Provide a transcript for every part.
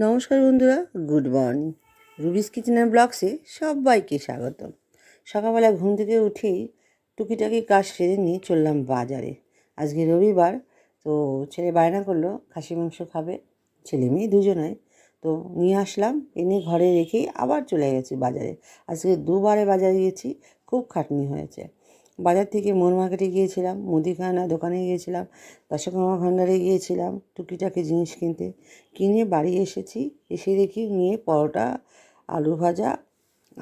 নমস্কার বন্ধুরা, good morning. রুবিস kitchen and ব্লগসে সবাইকে স্বাগত। সকালবেলা ঘুম থেকে উঠেই টুকিটাকি কাজ সেরে নিয়ে চললাম বাজারে। আজকে রবিবার, তো ছেলে বায়না করলো খাসি মাংস খাবে, ছেলে মেয়ে দুজনাই। তো নিয়ে আসলাম, এনে ঘরে রেখেই আবার চলে গেছি বাজারে। আজকে দুবারে বাজারে গিয়েছি, খুব খাটনি হয়েছে। বাজার থেকে মোর মার্কেটে গিয়েছিলাম, মুদিখানা দোকানে গিয়েছিলাম, দশকর্মা ভাণ্ডারে গিয়েছিলাম টুকিটাকি জিনিস কিনতে। কিনে বাড়ি এসেছি, এসে দেখি মেয়ে পরোটা, আলু ভাজা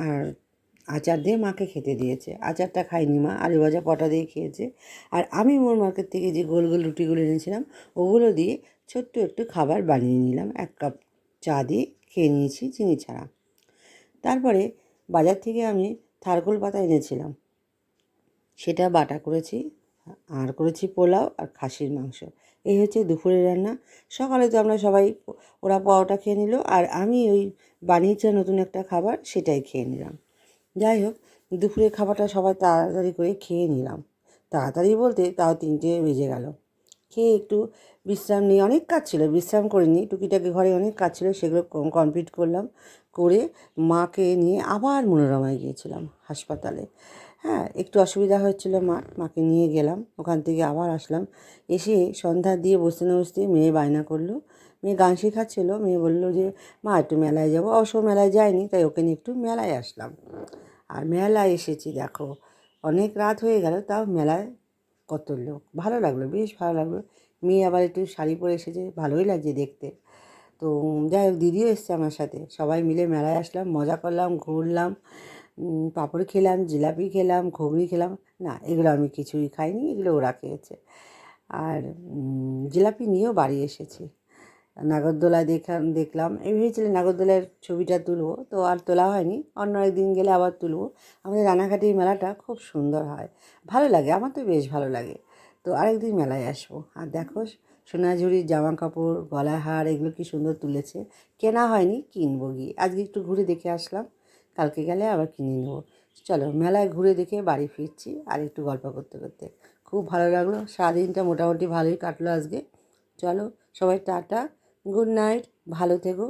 আর আচার দিয়ে মাকে খেতে দিয়েছে। আচারটা খাইনি মা, আলু ভাজা পটা দিয়ে খেয়েছে। আর আমি মোর মার্কেট থেকে যে গোল গোল রুটিগুলো এনেছিলাম, ওগুলো দিয়ে ছোট্ট একটু খাবার বানিয়ে নিলাম। 1 কাপ চা দিয়ে খেয়ে নিয়েছি চিনি ছাড়া। তারপরে বাজার থেকে আমি থারকোল পাতা এনেছিলাম, সেটা বাটা করেছি। আর করেছি পোলাও আর খাসির মাংস। এই হচ্ছে দুপুরের রান্না। সকালে তো আমরা সবাই, ওরা পরোটা খেয়ে নিল, আর আমি ওই বানিয়েছে নতুন একটা খাবার, সেটাই খেয়ে নিলাম। যাই হোক, দুপুরের খাবারটা সবাই তাড়াতাড়ি করে খেয়ে নিলাম। তাড়াতাড়ি বলতে তাও 3টে বেজে গেল। খেয়ে একটু বিশ্রাম নিই, অনেক কাজ ছিল, বিশ্রাম করে নিই। টুকিটাকি ঘরে অনেক কাজ ছিল, সেগুলো কমপ্লিট করলাম। করে মাকে নিয়ে আবার মনোরমায় গিয়েছিলাম হাসপাতালে। হ্যাঁ, একটু অসুবিধা হচ্ছিলো মাকে নিয়ে গেলাম, ওখান থেকে আবার আসলাম। এসে সন্ধ্যা দিয়ে বসতে না বসতে মেয়ে বায়না করলো। মেয়ে গান শেখাচ্ছিলো। মেয়ে বললো যে মা একটু মেলায় যাবো। অবশ্য মেলায় যায়নি, তাই ওকে নিয়ে একটু মেলায় আসলাম। আর মেলায় এসেছি, দেখো অনেক রাত হয়ে গেল, তাও মেলায় কত লোক, ভালো লাগলো, বেশ ভালো লাগলো। মেয়ে আবার একটু শাড়ি পরে এসেছে, ভালোই লাগছে দেখতে। তো যাই হোক, দিদিও এসছে আমার সাথে, সবাই মিলে মেলায় আসলাম, মজা করলাম, ঘুরলাম, পাঁপড় খেলাম, জিলাপি খেলাম, ঘুগনি খেলাম। না, এগুলো আমি কিছুই খাইনি, এগুলো ওরা খেয়েছে। আর জিলাপি নিয়েও বাড়ি এসেছি। নাগরদোলা দেখলাম, এই ভেবেছিলাম নাগরদোলার ছবিটা তুলবো, তো আর তোলা হয়নি, অন্য একদিন গেলে আবার তুলবো। আমাদের রানাঘাটের মেলাটা খুব সুন্দর হয়, ভালো লাগে, আমার তো বেশ ভালো লাগে। তো আরেকদিন মেলায় আসবো। আর দেখো সোনাঝুরির জামা কাপড়, গলার হার, এগুলো কি সুন্দর তুলেছে। কেনা হয়নি, কিনবো গিয়ে। আজকে একটু ঘুরে দেখে আসলাম, কালকে গেলে আবার কিনে নেবো। চলো, মেলায় ঘুরে দেখে বাড়ি ফিরছি, আর একটু গল্প করতে করতে। খুব ভালো লাগলো, সারাদিনটা মোটামুটি ভালোই কাটলো আজকে। চলো সবাই টাটা, গুড নাইট, ভালো থেকো।